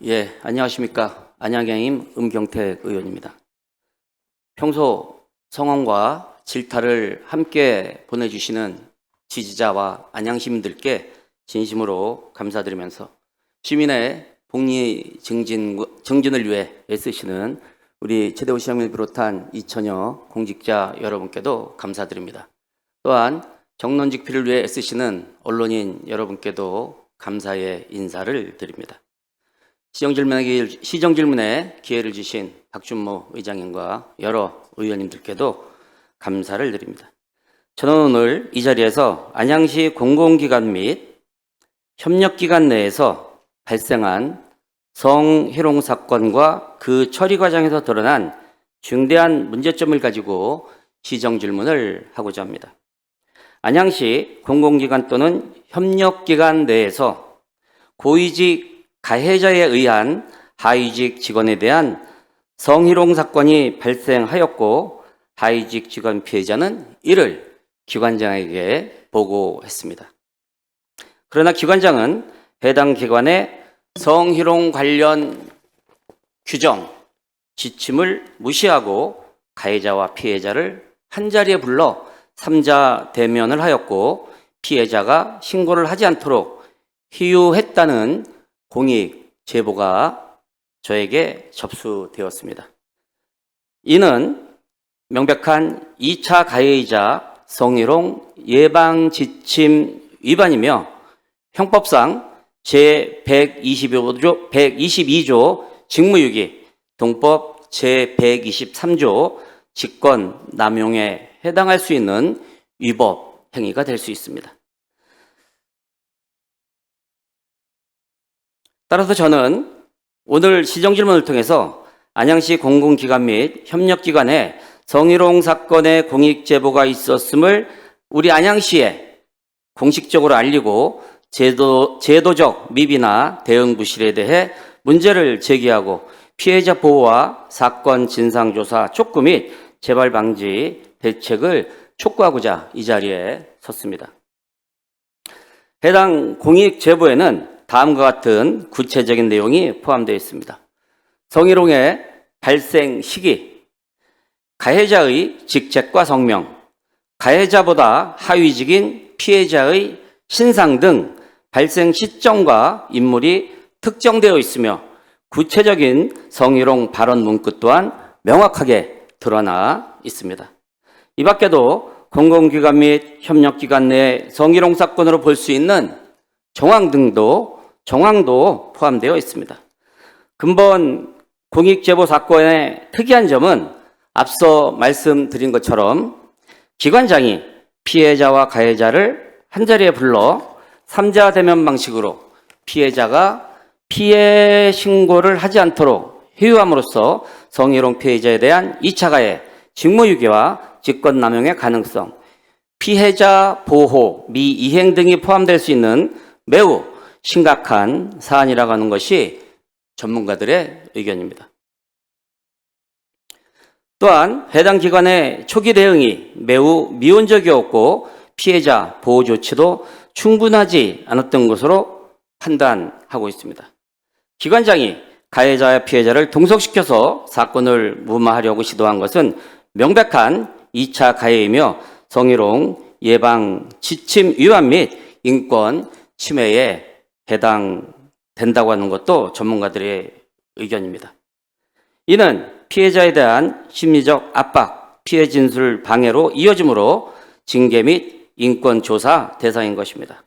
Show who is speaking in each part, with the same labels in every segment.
Speaker 1: 예, 안녕하십니까. 안양경임 음경택 의원입니다. 평소 성원과 질타를 함께 보내주시는 지지자와 안양 시민들께 진심으로 감사드리면서 시민의 복리 증진을 위해 애쓰시는 우리 최대호 시장님을 비롯한 2천여 공직자 여러분께도 감사드립니다. 또한 정론직필을 위해 애쓰시는 언론인 여러분께도 감사의 인사를 드립니다. 시정질문에 기회를 주신 박준모 의장님과 여러 의원님들께도 감사를 드립니다. 저는 오늘 이 자리에서 안양시 공공기관 및 협력기관 내에서 발생한 성희롱 사건과 그 처리 과정에서 드러난 중대한 문제점을 가지고 시정질문을 하고자 합니다. 안양시 공공기관 또는 협력기관 내에서 고위직 가해자에 의한 하위직 직원에 대한 성희롱 사건이 발생하였고 하위직 직원 피해자는 이를 기관장에게 보고했습니다. 그러나 기관장은 해당 기관의 성희롱 관련 규정, 지침을 무시하고 가해자와 피해자를 한자리에 불러 3자 대면을 하였고 피해자가 신고를 하지 않도록 희유했다는 공익 제보가 저에게 접수되었습니다. 이는 명백한 2차 가해이자 성희롱 예방 지침 위반이며 형법상 제122조 직무유기, 동법 제123조 직권남용에 해당할 수 있는 위법 행위가 될 수 있습니다. 따라서 저는 오늘 시정질문을 통해서 안양시 공공기관 및 협력기관에 성희롱 사건의 공익제보가 있었음을 우리 안양시에 공식적으로 알리고 제도적 미비나 대응 부실에 대해 문제를 제기하고 피해자 보호와 사건 진상조사 촉구 및 재발 방지 대책을 촉구하고자 이 자리에 섰습니다. 해당 공익제보에는 다음과 같은 구체적인 내용이 포함되어 있습니다. 성희롱의 발생 시기, 가해자의 직책과 성명, 가해자보다 하위직인 피해자의 신상 등 발생 시점과 인물이 특정되어 있으며 구체적인 성희롱 발언 문구 또한 명확하게 드러나 있습니다. 이 밖에도 공공기관 및 협력기관 내 성희롱 사건으로 볼 수 있는 정황도 포함되어 있습니다. 근본 공익제보 사건의 특이한 점은 앞서 말씀드린 것처럼 기관장이 피해자와 가해자를 한자리에 불러 3자 대면 방식으로 피해자가 피해 신고를 하지 않도록 회유함으로써 성희롱 피해자에 대한 2차 가해, 직무유기와 직권남용의 가능성, 피해자 보호, 미이행 등이 포함될 수 있는 매우 심각한 사안이라고 하는 것이 전문가들의 의견입니다. 또한 해당 기관의 초기 대응이 매우 미온적이었고 피해자 보호 조치도 충분하지 않았던 것으로 판단하고 있습니다. 기관장이 가해자와 피해자를 동석시켜서 사건을 무마하려고 시도한 것은 명백한 2차 가해이며 성희롱 예방 지침 위반 및 인권 침해에 해당된다고 하는 것도 전문가들의 의견입니다. 이는 피해자에 대한 심리적 압박, 피해 진술 방해로 이어지므로 징계 및 인권 조사 대상인 것입니다.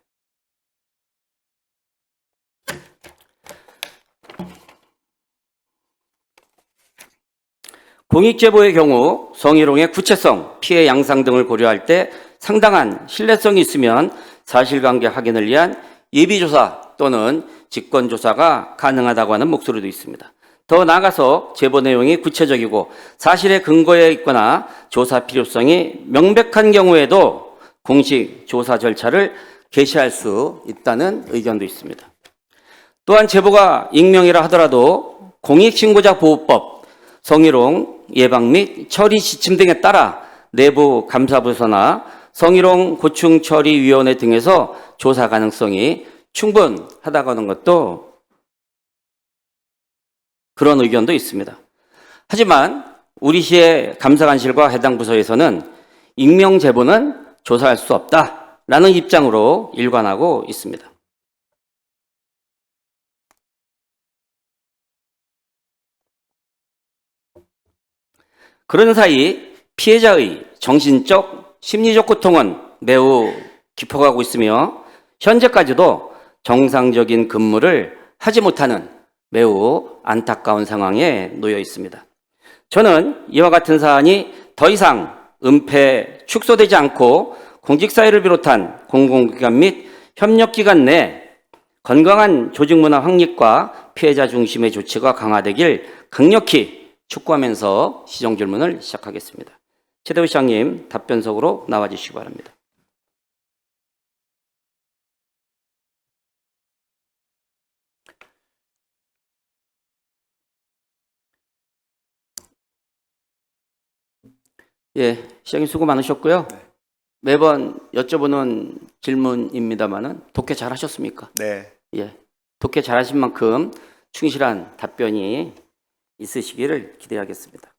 Speaker 1: 공익제보의 경우 성희롱의 구체성, 피해 양상 등을 고려할 때 상당한 신뢰성이 있으면 사실관계 확인을 위한 예비조사 또는 직권조사가 가능하다고 하는 목소리도 있습니다. 더 나아가서 제보 내용이 구체적이고 사실에 근거해 있거나 조사 필요성이 명백한 경우에도 공식 조사 절차를 개시할 수 있다는 의견도 있습니다. 또한 제보가 익명이라 하더라도 공익신고자 보호법, 성희롱 예방 및 처리 지침 등에 따라 내부 감사부서나 성희롱 고충처리위원회 등에서 조사 가능성이 충분하다고 하는 것도 그런 의견도 있습니다. 하지만 우리 시의 감사관실과 해당 부서에서는 익명 제보는 조사할 수 없다라는 입장으로 일관하고 있습니다. 그런 사이 피해자의 정신적, 심리적 고통은 매우 깊어가고 있으며 현재까지도 정상적인 근무를 하지 못하는 매우 안타까운 상황에 놓여 있습니다. 저는 이와 같은 사안이 더 이상 은폐, 축소되지 않고 공직사회를 비롯한 공공기관 및 협력기관 내 건강한 조직문화 확립과 피해자 중심의 조치가 강화되길 강력히 촉구하면서 시정질문을 시작하겠습니다. 최대우 시장님 답변석으로 나와주시기 바랍니다. 예, 시장님 수고 많으셨고요.
Speaker 2: 네.
Speaker 1: 매번 여쭤보는 질문입니다만은 독해 잘하셨습니까?
Speaker 2: 네.
Speaker 1: 예, 독해 잘하신 만큼 충실한 답변이 있으시기를 기대하겠습니다.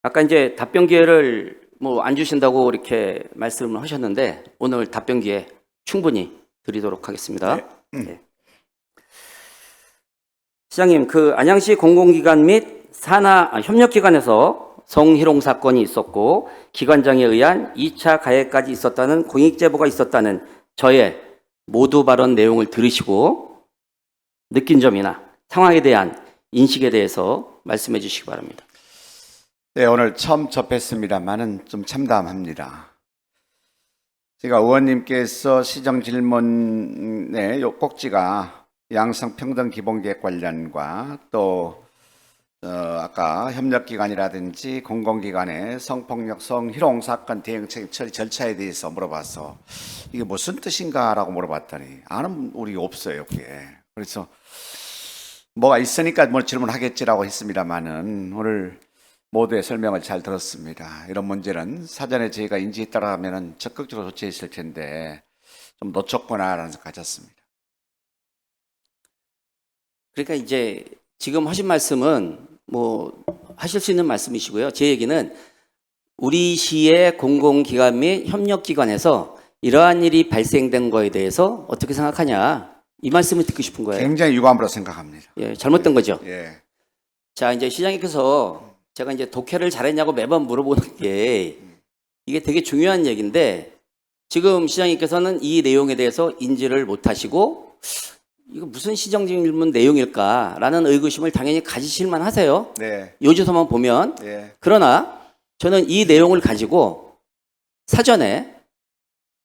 Speaker 1: 아까 이제 답변 기회를 뭐 안 주신다고 이렇게 말씀을 하셨는데 오늘 답변 기회 충분히 드리도록 하겠습니다. 네. 시장님, 그 안양시 공공기관 및 협력기관에서 성희롱 사건이 있었고 기관장에 의한 2차 가해까지 있었다는 공익제보가 있었다는 저의 모두 발언 내용을 들으시고 느낀 점이나 상황에 대한 인식에 대해서 말씀해 주시기 바랍니다.
Speaker 2: 네, 오늘 처음 접했습니다만은 좀 참담합니다. 제가 의원님께서 시정 질문의 요 꼭지가 양성평등 기본계획 관련과 또 아까 협력기관이라든지 공공기관의 성폭력, 성희롱 사건 대응책 처리 절차에 대해서 물어봐서 이게 무슨 뜻인가라고 물어봤더니 아는 우리 없어요, 그게. 그래서 뭐가 있으니까 뭐 질문하겠지라고 했습니다만은 오늘 모두의 설명을 잘 들었습니다. 이런 문제는 사전에 저희가 인지했다라면은 적극적으로 조치했을 텐데 좀 놓쳤구나라는 생각 가졌습니다.
Speaker 1: 그러니까 이제 지금 하신 말씀은 뭐 하실 수 있는 말씀이시고요. 제 얘기는 우리 시의 공공기관 및 협력기관에서 이러한 일이 발생된 거에 대해서 어떻게 생각하냐 이 말씀을 듣고 싶은 거예요.
Speaker 2: 굉장히 유감으로 생각합니다.
Speaker 1: 예, 잘못된 거죠.
Speaker 2: 예.
Speaker 1: 자, 이제 시장님께서 제가 이제 독해를 잘했냐고 매번 물어보는 게 이게 되게 중요한 얘기인데 지금 시장님께서는 이 내용에 대해서 인지를 못하시고 이거 무슨 시정질문 내용일까라는 의구심을 당연히 가지실만 하세요.
Speaker 2: 네.
Speaker 1: 요지서만 보면.
Speaker 2: 예.
Speaker 1: 그러나 저는 이 내용을 가지고 사전에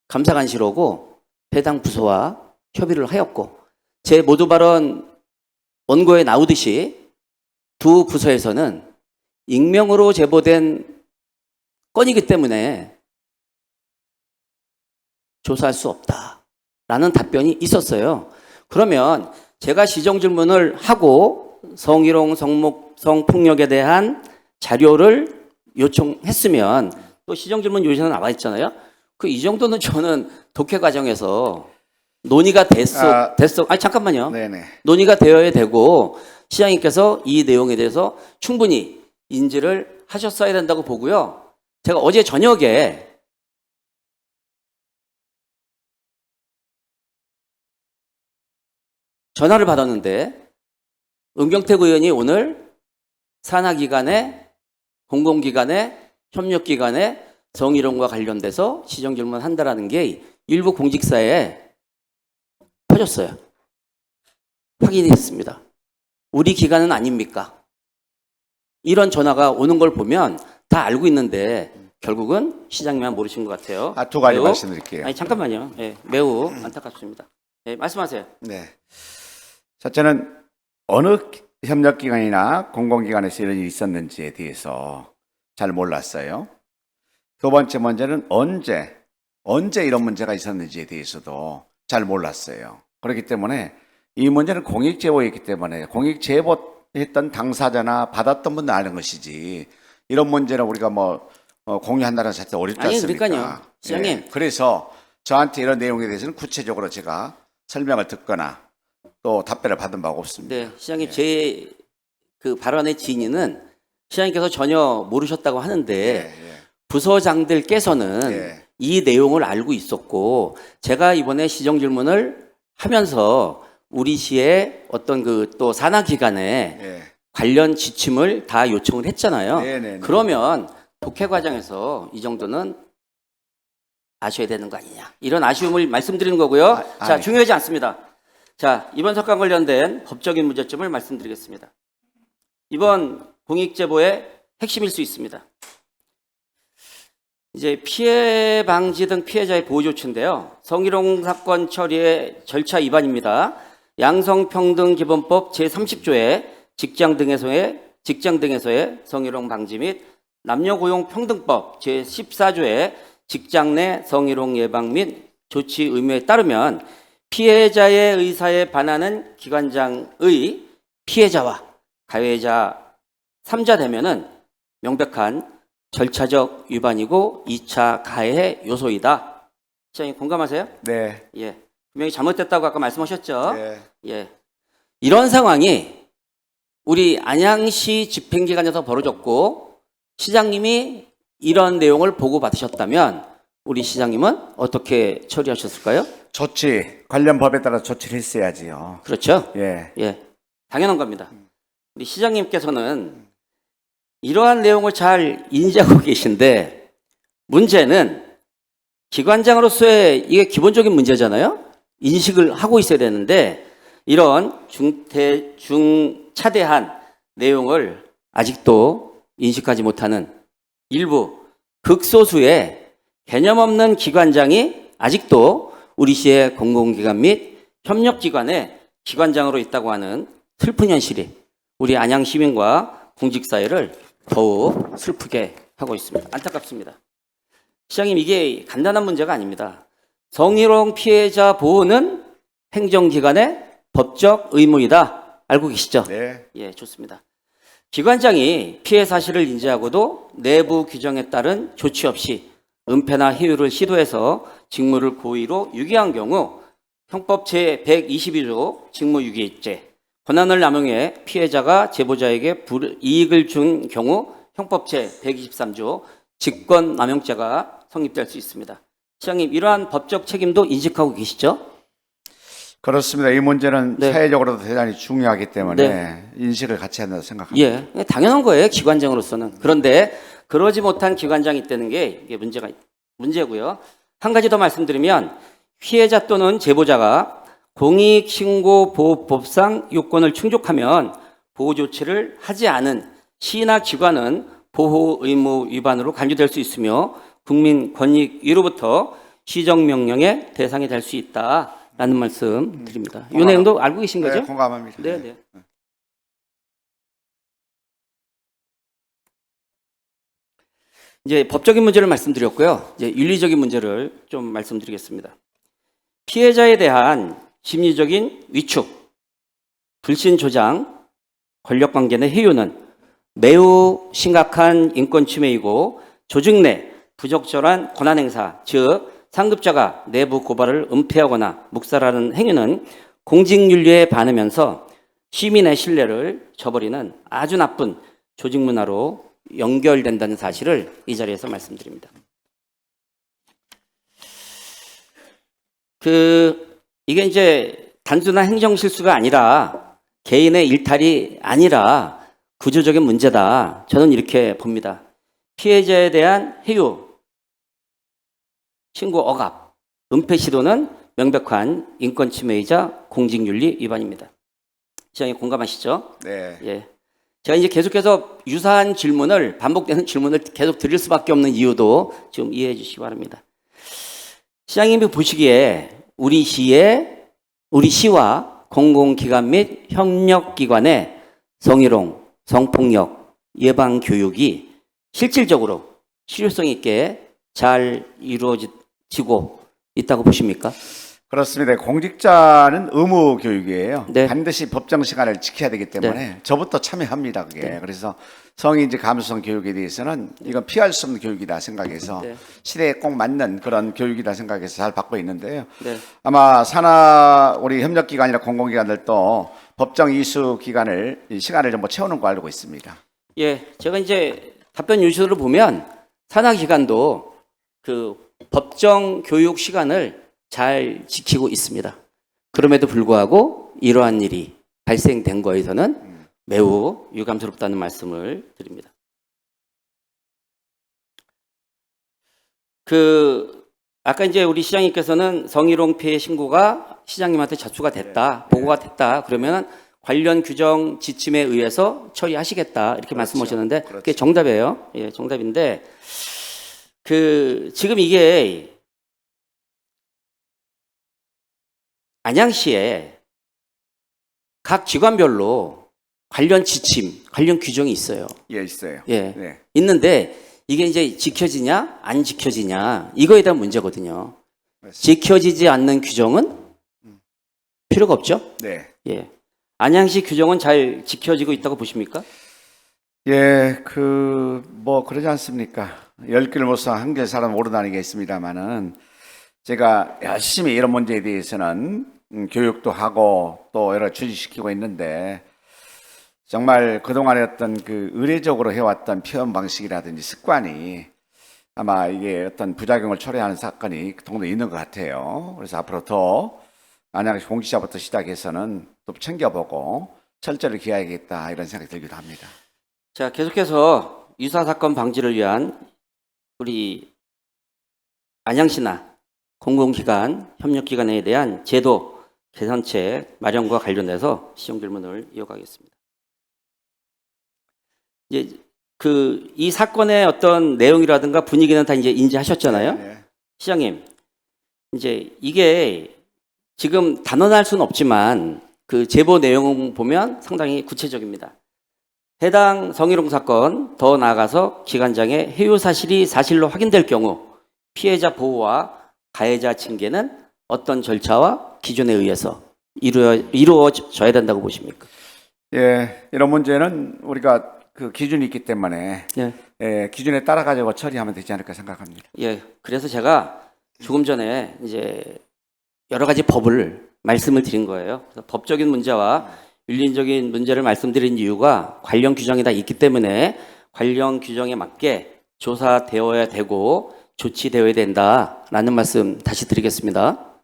Speaker 1: 감사관실하고 해당 부서와 협의를 하였고 제 모두 발언 원고에 나오듯이 두 부서에서는 익명으로 제보된 건이기 때문에 조사할 수 없다라는 답변이 있었어요. 그러면 제가 시정질문을 하고 성희롱, 성폭력에 대한 자료를 요청했으면 또 시정질문 요지서에 나와 있잖아요. 그 이 정도는 저는 독해 과정에서 논의가 됐어. 아니 잠깐만요.
Speaker 2: 네네.
Speaker 1: 논의가 되어야 되고 시장님께서 이 내용에 대해서 충분히 인지를 하셨어야 된다고 보고요. 제가 어제 저녁에 전화를 받았는데 은경택 의원이 오늘 산하기관에 공공기관에 협력기관에 성희롱과 관련돼서 시정질문 한다라는 게 일부 공직사에 퍼졌어요. 확인이 됐습니다. 우리 기관은 아닙니까? 이런 전화가 오는 걸 보면 다 알고 있는데 결국은 시장님만 모르신 것 같아요.
Speaker 2: 두 가지
Speaker 1: 매우,
Speaker 2: 말씀드릴게요.
Speaker 1: 아니 잠깐만요. 예, 매우 안타깝습니다. 예, 말씀하세요.
Speaker 2: 네. 첫째는 어느 협력기관이나 공공기관에서 이런 일이 있었는지에 대해서 잘 몰랐어요. 두 번째 문제는 언제 이런 문제가 있었는지에 대해서도 잘 몰랐어요. 그렇기 때문에 이 문제는 공익제보였기 때문에 공익제보했던 당사자나 받았던 분은 아는 것이지 이런 문제는 우리가 공유한다는 자체가 어렵지 않습니까?
Speaker 1: 그러니까요. 시장님.
Speaker 2: 예. 그래서 저한테 이런 내용에 대해서는 구체적으로 제가 설명을 듣거나 또 답변을 받은 바가 없습니다.
Speaker 1: 네, 시장님 제 그 발언의 진위는 시장님께서 전혀 모르셨다고 하는데
Speaker 2: 예.
Speaker 1: 부서장들께서는
Speaker 2: 예.
Speaker 1: 이 내용을 알고 있었고 제가 이번에 시정 질문을 하면서 우리 시의 어떤 그 또 산하 기관에
Speaker 2: 예.
Speaker 1: 관련 지침을 다 요청을 했잖아요.
Speaker 2: 네네네.
Speaker 1: 그러면 독해 과정에서 이 정도는 아셔야 되는 거 아니냐. 이런 아쉬움을 말씀드리는 거고요. 자,
Speaker 2: 아니.
Speaker 1: 중요하지 않습니다. 자, 이번 사건 관련된 법적인 문제점을 말씀드리겠습니다. 이번 공익제보의 핵심일 수 있습니다. 이제 피해 방지 등 피해자의 보호 조치인데요. 성희롱 사건 처리의 절차 위반입니다. 양성평등기본법 제30조에 직장 등에서의 성희롱 방지 및 남녀고용평등법 제14조에 직장 내 성희롱 예방 및 조치 의무에 따르면 피해자의 의사에 반하는 기관장의 피해자와 가해자 3자 되면은 명백한 절차적 위반이고 2차 가해 요소이다. 시장님 공감하세요?
Speaker 2: 네.
Speaker 1: 예. 분명히 잘못됐다고 아까 말씀하셨죠?
Speaker 2: 예.
Speaker 1: 예. 이런 상황이 우리 안양시 집행기관에서 벌어졌고 시장님이 이런 내용을 보고받으셨다면 우리 시장님은 어떻게 처리하셨을까요?
Speaker 2: 조치, 관련 법에 따라 조치를 했어야지요.
Speaker 1: 그렇죠?
Speaker 2: 예.
Speaker 1: 예. 당연한 겁니다. 우리 시장님께서는 이러한 내용을 잘 인지하고 계신데 문제는 기관장으로서의 이게 기본적인 문제잖아요. 인식을 하고 있어야 되는데 이런 중차대한 내용을 아직도 인식하지 못하는 일부 극소수의 개념 없는 기관장이 아직도 우리 시의 공공기관 및 협력기관의 기관장으로 있다고 하는 슬픈 현실이 우리 안양 시민과 공직사회를 더욱 슬프게 하고 있습니다. 안타깝습니다. 시장님, 이게 간단한 문제가 아닙니다. 성희롱 피해자 보호는 행정기관의 법적 의무이다. 알고 계시죠?
Speaker 2: 네.
Speaker 1: 예, 좋습니다. 기관장이 피해 사실을 인지하고도 내부 규정에 따른 조치 없이 은폐나 해유를 시도해서 직무를 고의로 유기한 경우 형법 제122조 직무유기죄, 권한을 남용해 피해자가 제보자에게 불이익을 준 경우 형법 제123조 직권남용죄가 성립될 수 있습니다. 시장님, 이러한 법적 책임도 인식하고 계시죠?
Speaker 2: 그렇습니다. 이 문제는
Speaker 1: 네.
Speaker 2: 사회적으로도 대단히 중요하기 때문에
Speaker 1: 네.
Speaker 2: 인식을 같이 한다고 생각합니다.
Speaker 1: 예, 당연한 거예요, 기관장으로서는. 그런데 그러지 못한 기관장이 있다는 게 이게 문제고요. 한 가지 더 말씀드리면 피해자 또는 제보자가 공익신고보호법상 요건을 충족하면 보호 조치를 하지 않은 시나 기관은 보호 의무 위반으로 간주될 수 있으며 국민 권익위로부터 시정명령의 대상이 될 수 있다라는 말씀 드립니다. 이 내용도 알고 계신 거죠?
Speaker 2: 네, 공감합니다.
Speaker 1: 네, 네. 이제 법적인 문제를 말씀드렸고요. 이제 윤리적인 문제를 좀 말씀드리겠습니다. 피해자에 대한 심리적인 위축, 불신 조장, 권력관계 내 해유는 매우 심각한 인권침해이고 조직 내 부적절한 권한행사, 즉 상급자가 내부 고발을 은폐하거나 묵살하는 행위는 공직윤리에 반하면서 시민의 신뢰를 저버리는 아주 나쁜 조직 문화로 연결된다는 사실을 이 자리에서 말씀드립니다. 이게 이제 단순한 행정 실수가 아니라 개인의 일탈이 아니라 구조적인 문제다. 저는 이렇게 봅니다. 피해자에 대한 해유, 신고 억압, 은폐 시도는 명백한 인권 침해이자 공직윤리 위반입니다. 시장님 공감하시죠?
Speaker 2: 네.
Speaker 1: 예. 제가 이제 계속해서 유사한 질문을, 반복되는 질문을 계속 드릴 수밖에 없는 이유도 좀 이해해 주시기 바랍니다. 시장님이 보시기에 우리 시와 공공기관 및 협력기관의 성희롱, 성폭력 예방 교육이 실질적으로 실효성 있게 잘 이루어지고 있다고 보십니까?
Speaker 2: 그렇습니다. 공직자는 의무 교육이에요.
Speaker 1: 네.
Speaker 2: 반드시 법정 시간을 지켜야 되기 때문에 저부터 참여합니다. 그게.
Speaker 1: 네.
Speaker 2: 그래서 성인지 감수성 교육에 대해서는 이건 피할 수 없는 교육이다 생각해서
Speaker 1: 네.
Speaker 2: 시대에 꼭 맞는 그런 교육이다 생각해서 잘 받고 있는데요.
Speaker 1: 네.
Speaker 2: 아마 산하 우리 협력기관이나 공공기관들도 법정 이수 기간을 이 시간을 좀 뭐 채우는 거 알고 있습니다.
Speaker 1: 예, 제가 이제 답변 유시를 보면 산하 기관도 그 법정 교육 시간을 잘 지키고 있습니다. 그럼에도 불구하고 이러한 일이 발생된 거에서는 매우 유감스럽다는 말씀을 드립니다. 아까 이제 우리 시장님께서는 성희롱 피해 신고가 시장님한테 접수가 됐다, 보고가 됐다, 그러면 관련 규정 지침에 의해서 처리하시겠다, 이렇게 말씀하셨는데, 그게 정답이에요. 예, 정답인데, 지금 이게 안양시에 각 기관별로 관련 지침, 관련 규정이 있어요.
Speaker 2: 예, 있어요.
Speaker 1: 예.
Speaker 2: 네.
Speaker 1: 있는데 이게 이제 지켜지냐 안 지켜지냐 이거에 대한 문제거든요.
Speaker 2: 맞습니다.
Speaker 1: 지켜지지 않는 규정은 필요가 없죠.
Speaker 2: 네.
Speaker 1: 예. 안양시 규정은 잘 지켜지고 있다고 보십니까?
Speaker 2: 예, 뭐 그러지 않습니까? 열 길 못 써 한 길 사람 오르다는 게 있습니다만은 제가 열심히 이런 문제에 대해서는 교육도 하고 또 여러 주지시키고 있는데 정말 그동안에 어떤 의례적으로 해왔던 표현 방식이라든지 습관이 아마 이게 어떤 부작용을 초래하는 사건이 동네에 있는 것 같아요. 그래서 앞으로 더 안양시 공지자부터 시작해서는 또 챙겨보고 철저히 기해야겠다 이런 생각이 들기도 합니다.
Speaker 1: 자, 계속해서 유사 사건 방지를 위한 우리 안양시나 공공기관, 협력기관에 대한 제도 개선책 마련과 관련해서 시정 질문을 이어가겠습니다. 이제 이 사건의 어떤 내용이라든가 분위기는 다 이제 인지하셨잖아요.
Speaker 2: 네.
Speaker 1: 시장님, 이제 이게 지금 단언할 수는 없지만 그 제보 내용 보면 상당히 구체적입니다. 해당 성희롱 사건, 더 나아가서 기관장의 해유 사실이 사실로 확인될 경우 피해자 보호와 가해자 징계는 어떤 절차와 기준에 의해서 이루어져야 된다고 보십니까?
Speaker 2: 예, 이런 문제는 우리가 기준이 있기 때문에
Speaker 1: 예.
Speaker 2: 예, 기준에 따라 가지고 처리하면 되지 않을까 생각합니다.
Speaker 1: 예, 그래서 제가 조금 전에 이제 여러 가지 법을 말씀을 드린 거예요. 그래서 법적인 문제와 윤리적인 문제를 말씀드린 이유가 관련 규정이 다 있기 때문에 관련 규정에 맞게 조사되어야 되고 조치되어야 된다라는 말씀 다시 드리겠습니다.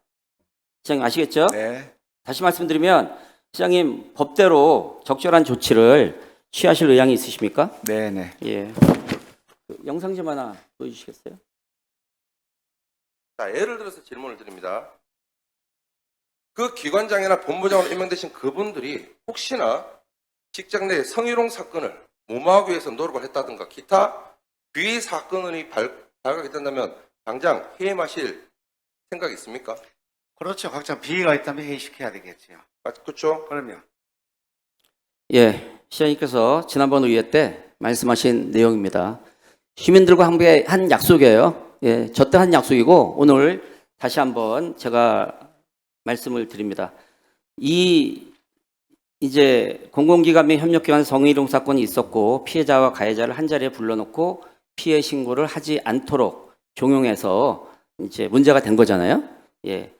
Speaker 1: 시장님 아시겠죠?
Speaker 2: 네.
Speaker 1: 다시 말씀드리면 시장님 법대로 적절한 조치를 취하실 의향이 있으십니까?
Speaker 2: 네, 네.
Speaker 1: 예. 영상 좀 하나 보여주시겠어요?
Speaker 3: 자, 예를 들어서 질문을 드립니다. 그 기관장이나 본부장으로 임명되신 그분들이 혹시나 직장 내 성희롱 사건을 무마하기 위해서 노력을 했다든가 기타 비위 사건이 발각이 된다면 당장 해임하실 생각이 있습니까?
Speaker 2: 그렇죠. 각자 비위가 있다면 해임시켜야 되겠죠.
Speaker 3: 그렇죠?
Speaker 2: 그럼요.
Speaker 1: 예, 시장님께서 지난번 의회 때 말씀하신 내용입니다. 시민들과 함께 한 약속이에요. 예, 저 때 한 약속이고 오늘 다시 한번 제가 말씀을 드립니다. 이제 공공기관 및 협력기관 성희롱 사건이 있었고 피해자와 가해자를 한 자리에 불러놓고 피해 신고를 하지 않도록 종용해서 이제 문제가 된 거잖아요. 예.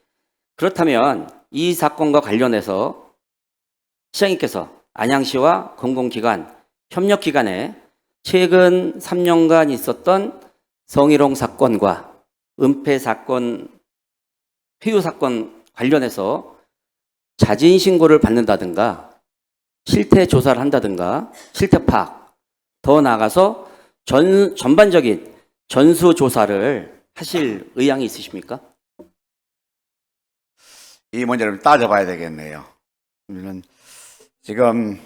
Speaker 1: 그렇다면 이 사건과 관련해서 시장님께서 안양시와 공공기관, 협력기관에 최근 3년간 있었던 성희롱 사건과 은폐 사건, 회유 사건 관련해서 자진 신고를 받는다든가 실태 조사를 한다든가 실태 파악, 더 나아가서 전반적인 전수 조사를 하실 의향이 있으십니까?
Speaker 2: 이 문제를 따져봐야 되겠네요. 지금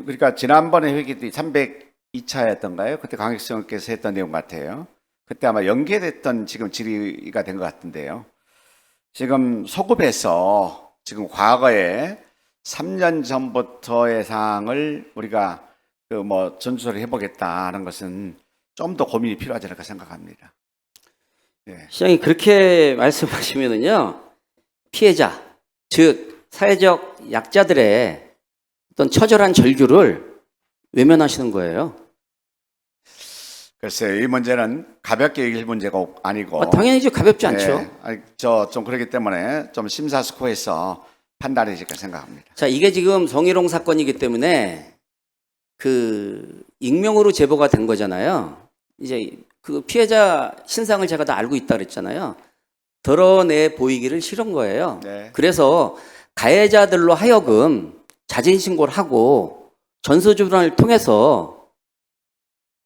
Speaker 2: 그러니까 지난번에 회기 때 302차였던가요? 그때 강익성께서 했던 내용 같아요. 그때 아마 연계됐던 지금 질의가 된 것 같은데요. 지금 소급해서 지금 과거에 3년 전부터의 사항을 우리가 전수를 해보겠다 하는 것은 좀 더 고민이 필요하지 않을까 생각합니다. 예.
Speaker 1: 시장님 그렇게 말씀하시면은요, 피해자, 즉 사회적 약자들의 어떤 처절한 절규를 외면하시는 거예요.
Speaker 2: 글쎄요, 이 문제는 가볍게 얘기할 문제가 아니고
Speaker 1: 당연히 가볍지 않죠.
Speaker 2: 좀 그렇기 때문에 좀 심사숙고해서 판단해질까 생각합니다.
Speaker 1: 자, 이게 지금 성희롱 사건이기 때문에 그 익명으로 제보가 된 거잖아요. 이제 그 피해자 신상을 제가 다 알고 있다 그랬잖아요. 드러내 보이기를 싫은 거예요.
Speaker 2: 네.
Speaker 1: 그래서 가해자들로 하여금 자진 신고를 하고 전수조사를 통해서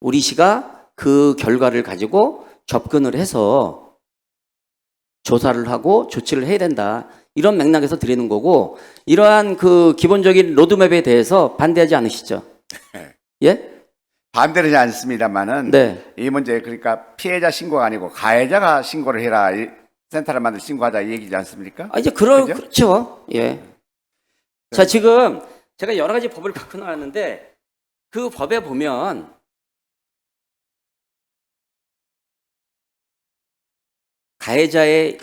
Speaker 1: 우리 시가 그 결과를 가지고 접근을 해서 조사를 하고 조치를 해야 된다. 이런 맥락에서 드리는 거고, 이러한 그 기본적인 로드맵에 대해서 반대하지 않으시죠? 예?
Speaker 2: 반대는 않습니다만은
Speaker 1: 네.
Speaker 2: 이 문제 그러니까 피해자 신고가 아니고 가해자가 신고를 해라. 이 센터를 만들 신고하자 이 얘기지 않습니까?
Speaker 1: 이제
Speaker 2: 그죠?
Speaker 1: 그렇죠. 예. 자, 지금 제가 여러 가지 법을 갖고 나왔는데 그 법에 보면 가해자가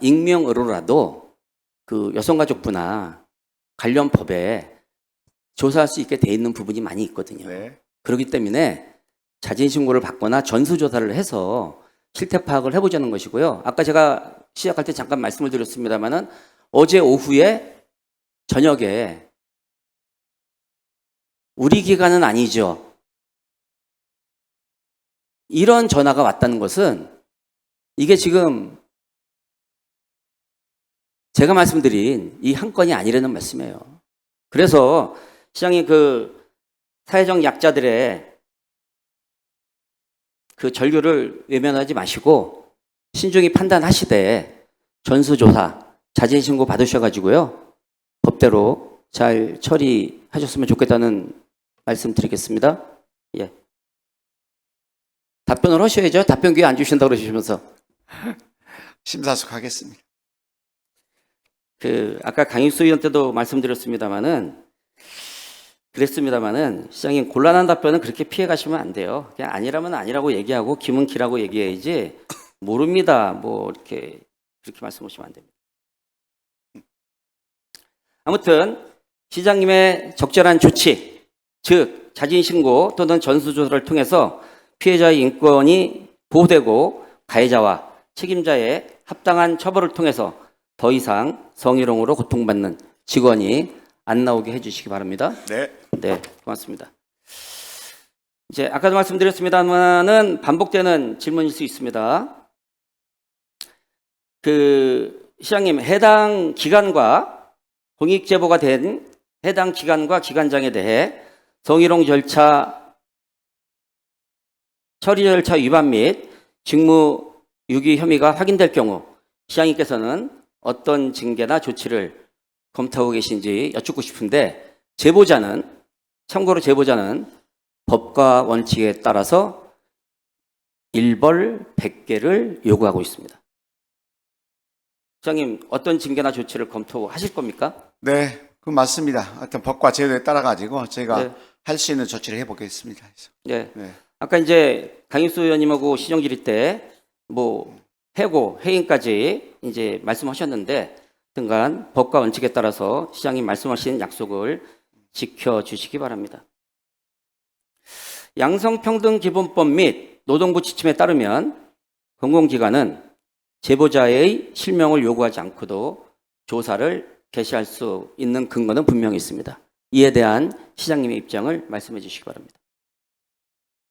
Speaker 1: 익명으로라도 그 여성가족부나 관련 법에 조사할 수 있게 돼 있는 부분이 많이 있거든요.
Speaker 2: 네.
Speaker 1: 그렇기 때문에 자진 신고를 받거나 전수조사를 해서 실태 파악을 해보자는 것이고요. 아까 제가 시작할 때 잠깐 말씀을 드렸습니다만은 어제 오후에 저녁에 우리 기관은 아니죠. 이런 전화가 왔다는 것은 이게 지금 제가 말씀드린 이 한 건이 아니라는 말씀이에요. 그래서 시장님 그 사회적 약자들의 그 절규를 외면하지 마시고 신중히 판단하시되 전수조사, 자진신고 받으셔가지고요. 법대로 잘 처리하셨으면 좋겠다는 말씀 드리겠습니다. 예. 답변을 하셔야죠. 답변 기회 안 주신다고 그러시면서.
Speaker 2: 심사숙하겠습니다.
Speaker 1: 아까 강익수 의원 때도 그랬습니다만은 시장님 곤란한 답변은 그렇게 피해 가시면 안 돼요. 그냥 아니라면 아니라고 얘기하고 김은키라고 얘기해야지 모릅니다. 뭐 이렇게 그렇게 말씀하시면 안 됩니다. 아무튼 시장님의 적절한 조치, 즉 자진 신고 또는 전수 조사를 통해서 피해자의 인권이 보호되고 가해자와 책임자의 합당한 처벌을 통해서 더 이상 성희롱으로 고통받는 직원이 안 나오게 해주시기 바랍니다.
Speaker 2: 네.
Speaker 1: 네, 고맙습니다. 이제 아까도 말씀드렸습니다만은 반복되는 질문일 수 있습니다. 시장님 해당 기관과 공익 제보가 된 해당 기관과 기관장에 대해 성희롱 절차 처리 절차 위반 및 직무 유기 혐의가 확인될 경우 시장님께서는 어떤 징계나 조치를 검토하고 계신지 여쭙고 싶은데 참고로 제보자는 법과 원칙에 따라서 일벌 100개를 요구하고 있습니다. 시장님 어떤 징계나 조치를 검토하실 겁니까?
Speaker 2: 네, 그 맞습니다. 하여튼 법과 제도에 따라 가지고 저희가
Speaker 1: 네.
Speaker 2: 할 수 있는 조치를 해보겠습니다.
Speaker 1: 네.
Speaker 2: 네.
Speaker 1: 아까 이제 강익수 의원님하고 시정 질의 때 해고, 해임까지 이제 말씀하셨는데 등간 법과 원칙에 따라서 시장님 말씀하신 약속을 지켜주시기 바랍니다. 양성평등기본법 및 노동부 지침에 따르면 공공기관은 제보자의 실명을 요구하지 않고도 조사를 개시할 수 있는 근거는 분명히 있습니다. 이에 대한 시장님의 입장을 말씀해 주시기 바랍니다.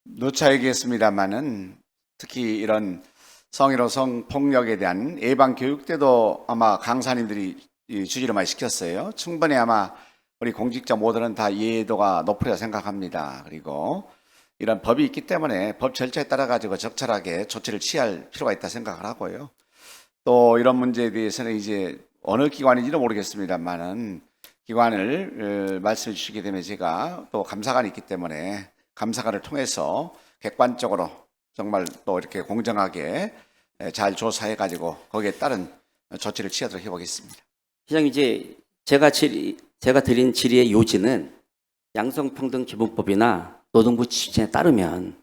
Speaker 2: 누차 얘기했습니다만은 특히 이런 성희롱 성폭력에 대한 예방 교육 때도 아마 강사님들이 주지를 많이 시켰어요. 충분히 아마 우리 공직자 모두는 다 이해도가 높으리라 생각합니다. 그리고 이런 법이 있기 때문에 법 절차에 따라 가지고 적절하게 조치를 취할 필요가 있다 생각을 하고요. 또 이런 문제에 대해서는 이제 어느 기관인지는 모르겠습니다만은 기관을 말씀해 주시게 되면 제가 또 감사관이 있기 때문에 감사관을 통해서 객관적으로 정말 또 이렇게 공정하게 잘 조사해 가지고 거기에 따른 조치를 취하도록 해보겠습니다.
Speaker 1: 시장님 이제 제가 드린 질의의 요지는 양성평등기본법이나 노동부 지침에 따르면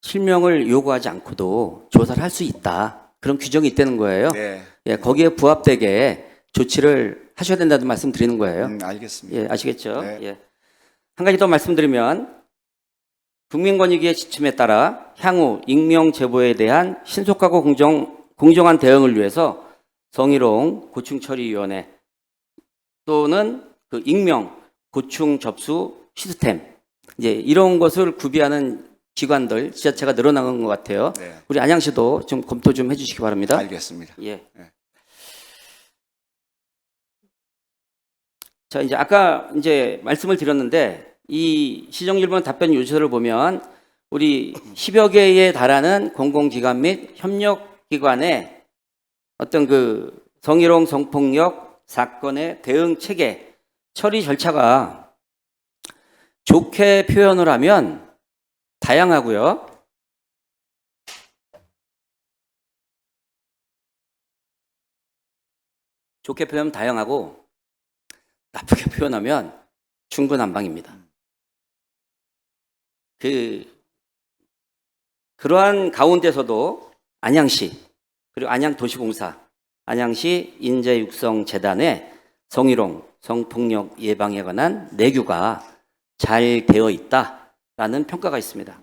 Speaker 1: 실명을 요구하지 않고도 조사를 할 수 있다. 그런 규정이 있다는 거예요.
Speaker 2: 네,
Speaker 1: 예, 거기에 부합되게 조치를 하셔야 된다는 말씀 드리는 거예요.
Speaker 2: 알겠습니다.
Speaker 1: 예, 아시겠죠?
Speaker 2: 네.
Speaker 1: 예. 한 가지 더 말씀드리면 국민권익위의 지침에 따라 향후 익명 제보에 대한 신속하고 공정한 대응을 위해서 성희롱 고충처리위원회 또는 그 익명 고충 접수 시스템 이제 이런 것을 구비하는 기관들 지자체가 늘어나는 것 같아요.
Speaker 2: 네.
Speaker 1: 우리 안양시도 좀 검토 좀 해주시기 바랍니다.
Speaker 2: 알겠습니다.
Speaker 1: 예.
Speaker 2: 네.
Speaker 1: 자, 이제 아까 이제 말씀을 드렸는데 이 시정질문 답변 요지서를 보면 우리 10여 개에 달하는 공공기관 및 협력기관의 어떤 그 성희롱 성폭력 사건의 대응 체계 처리 절차가 좋게 표현을 하면 다양하고요. 좋게 표현하면 다양하고 나쁘게 표현하면 중구난방입니다. 그러한 가운데서도 안양시 그리고 안양도시공사, 안양시 인재육성재단의 성희롱, 성폭력 예방에 관한 내규가 잘 되어 있다라는 평가가 있습니다.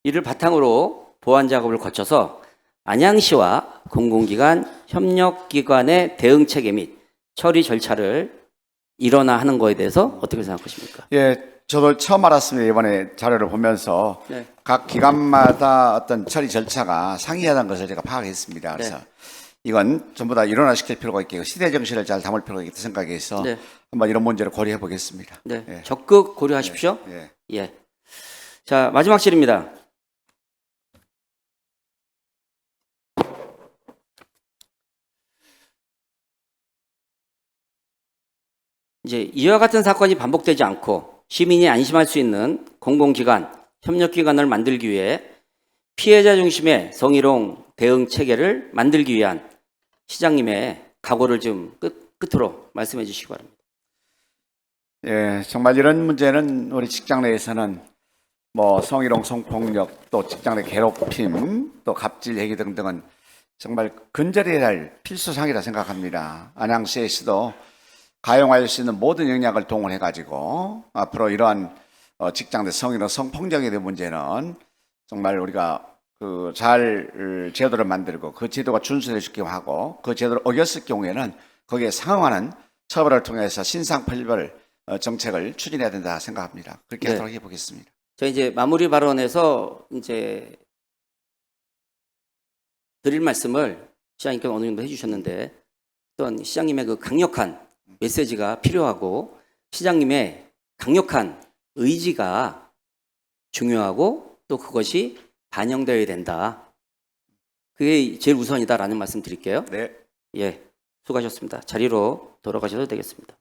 Speaker 1: 이를 바탕으로 보완 작업을 거쳐서 안양시와 공공기관, 협력기관의 대응 체계 및 처리 절차를 일원화하는 거에 대해서 어떻게 생각하십니까?
Speaker 2: 예, 저도 처음 알았습니다. 이번에 자료를 보면서
Speaker 1: 네.
Speaker 2: 각 기관마다 어떤 처리 절차가 상이하다는 것을 제가 파악했습니다. 그래서
Speaker 1: 네.
Speaker 2: 이건 전부 다 일원화시킬 필요가 있고 시대 정신을 잘 담을 필요가 있다 생각해서
Speaker 1: 네.
Speaker 2: 한번 이런 문제를 고려해 보겠습니다.
Speaker 1: 네.
Speaker 2: 예.
Speaker 1: 적극 고려하십시오.
Speaker 2: 예.
Speaker 1: 예. 자, 마지막 질입니다. 이제 이와 같은 사건이 반복되지 않고 시민이 안심할 수 있는 공공기관, 협력기관을 만들기 위해 피해자 중심의 성희롱 대응 체계를 만들기 위한 시장님의 각오를 좀 끝으로 말씀해 주시기 바랍니다.
Speaker 2: 예, 정말 이런 문제는 우리 직장 내에서는 뭐 성희롱, 성폭력, 또 직장 내 괴롭힘, 또 갑질 행위 등등은 정말 근절해야 할 필수상이라 생각합니다. 안양시에서도 가용할 수 있는 모든 역량을 동원해 가지고 앞으로 이러한 직장 내 성희롱, 성폭력에 대한 문제는 정말 우리가 잘 제도를 만들고 그 제도가 준수될 수 있게 하고 그 제도를 어겼을 경우에는 거기에 상응하는 처벌을 통해서 신상펠벌 정책을 추진해야 된다 생각합니다. 그렇게
Speaker 1: 네.
Speaker 2: 하도록 해보겠습니다.
Speaker 1: 저 이제 마무리 발언에서 이제 드릴 말씀을 시장님께서 어느 정도 해주셨는데 어떤 시장님의 그 강력한 메시지가 필요하고 시장님의 강력한 의지가 중요하고 또 그것이 반영되어야 된다. 그게 제일 우선이다라는 말씀 드릴게요.
Speaker 2: 네.
Speaker 1: 예, 수고하셨습니다. 자리로 돌아가셔도 되겠습니다.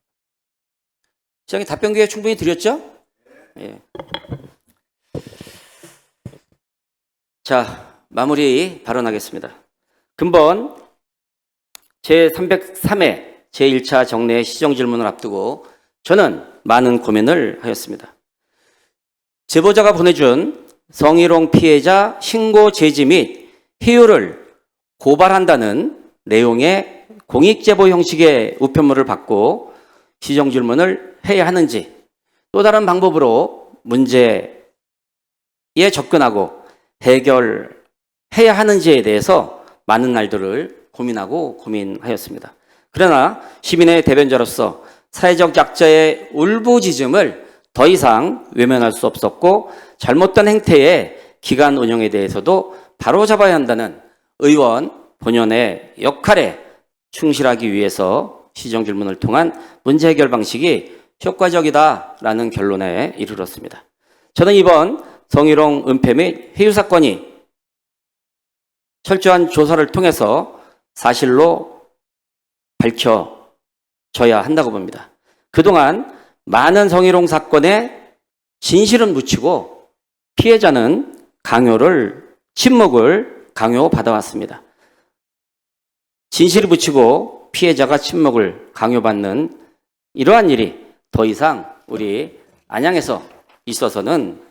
Speaker 1: 시장님 답변 기회 충분히 드렸죠? 예. 자, 마무리 발언하겠습니다. 근본 제303회 제1차 정례 시정질문을 앞두고 저는 많은 고민을 하였습니다. 제보자가 보내준 성희롱 피해자 신고 제지 및 희유를 고발한다는 내용의 공익제보 형식의 우편물을 받고 시정질문을 해야 하는지 또 다른 방법으로 문제에 접근하고 해결해야 하는지에 대해서 많은 날들을 고민하였습니다. 그러나 시민의 대변자로서 사회적 약자의 울부짖음을 더 이상 외면할 수 없었고 잘못된 행태의 기관 운영에 대해서도 바로잡아야 한다는 의원 본연의 역할에 충실하기 위해서 시정질문을 통한 문제 해결 방식이 효과적이다라는 결론에 이르렀습니다. 저는 이번 성희롱 은폐 및 회유 사건이 철저한 조사를 통해서 사실로 밝혀져야 한다고 봅니다. 그동안 많은 성희롱 사건에 진실은 묻히고 피해자는 침묵을 강요받아왔습니다. 진실을 묻히고 피해자가 침묵을 강요받는 이러한 일이 더 이상 우리 안양에서 있어서는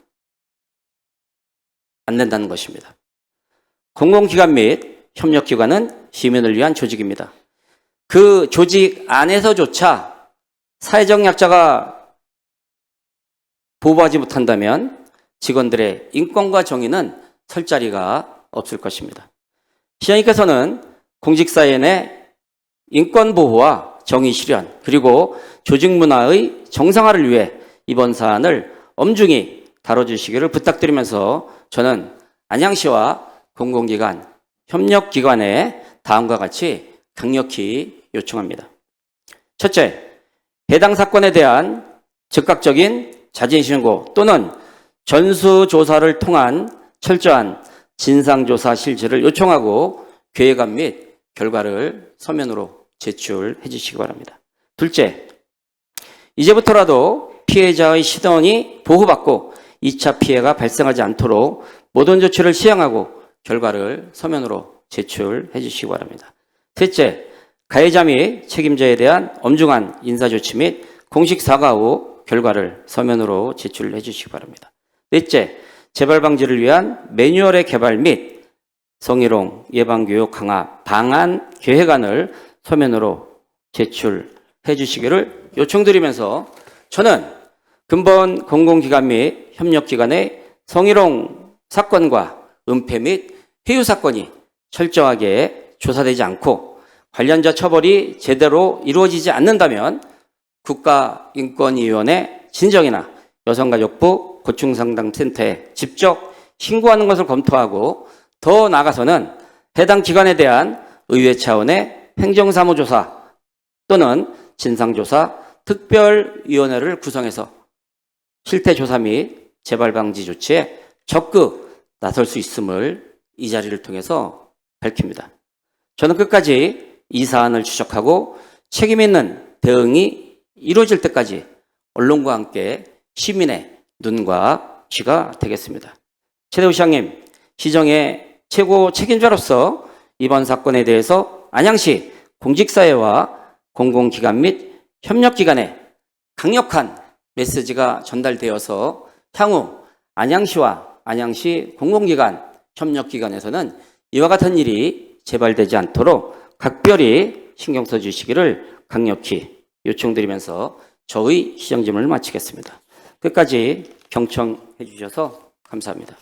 Speaker 1: 안 된다는 것입니다. 공공기관 및 협력기관은 시민을 위한 조직입니다. 그 조직 안에서조차 사회적 약자가 보호하지 못한다면 직원들의 인권과 정의는 설 자리가 없을 것입니다. 시장님께서는 공직사회 내 인권 보호와 정의 실현 그리고 조직 문화의 정상화를 위해 이번 사안을 엄중히 다뤄주시기를 부탁드리면서 저는 안양시와 공공기관, 협력기관에 다음과 같이 강력히 요청합니다. 첫째, 해당 사건에 대한 즉각적인 자진신고 또는 전수조사를 통한 철저한 진상조사 실시를 요청하고 괴해감 및 결과를 서면으로 제출해 주시기 바랍니다. 둘째, 이제부터라도 피해자의 신원이 보호받고 2차 피해가 발생하지 않도록 모든 조치를 시행하고 결과를 서면으로 제출해 주시기 바랍니다. 셋째, 가해자 및 책임자에 대한 엄중한 인사조치 및 공식 사과 후 결과를 서면으로 제출해 주시기 바랍니다. 넷째, 재발 방지를 위한 매뉴얼의 개발 및 성희롱 예방교육 강화 방안 계획안을 서면으로 제출해 주시기를 요청드리면서 저는 근본 공공기관 및 협력기관의 성희롱 사건과 은폐 및 회유 사건이 철저하게 조사되지 않고 관련자 처벌이 제대로 이루어지지 않는다면 국가인권위원회 진정이나 여성가족부 고충상담센터에 직접 신고하는 것을 검토하고 더 나아가서는 해당 기관에 대한 의회 차원의 행정사무조사 또는 진상조사 특별위원회를 구성해서 실태조사 및 재발방지 조치에 적극 나설 수 있음을 이 자리를 통해서 밝힙니다. 저는 끝까지 이 사안을 추적하고 책임 있는 대응이 이루어질 때까지 언론과 함께 시민의 눈과 귀가 되겠습니다. 최대우 시장님, 시정의 최고 책임자로서 이번 사건에 대해서 안양시 공직사회와 공공기관 및 협력기관에 강력한 메시지가 전달되어서 향후 안양시와 안양시 공공기관, 협력기관에서는 이와 같은 일이 재발되지 않도록 각별히 신경 써주시기를 강력히 요청드리면서 저의 시정질문을 마치겠습니다. 끝까지 경청해 주셔서 감사합니다.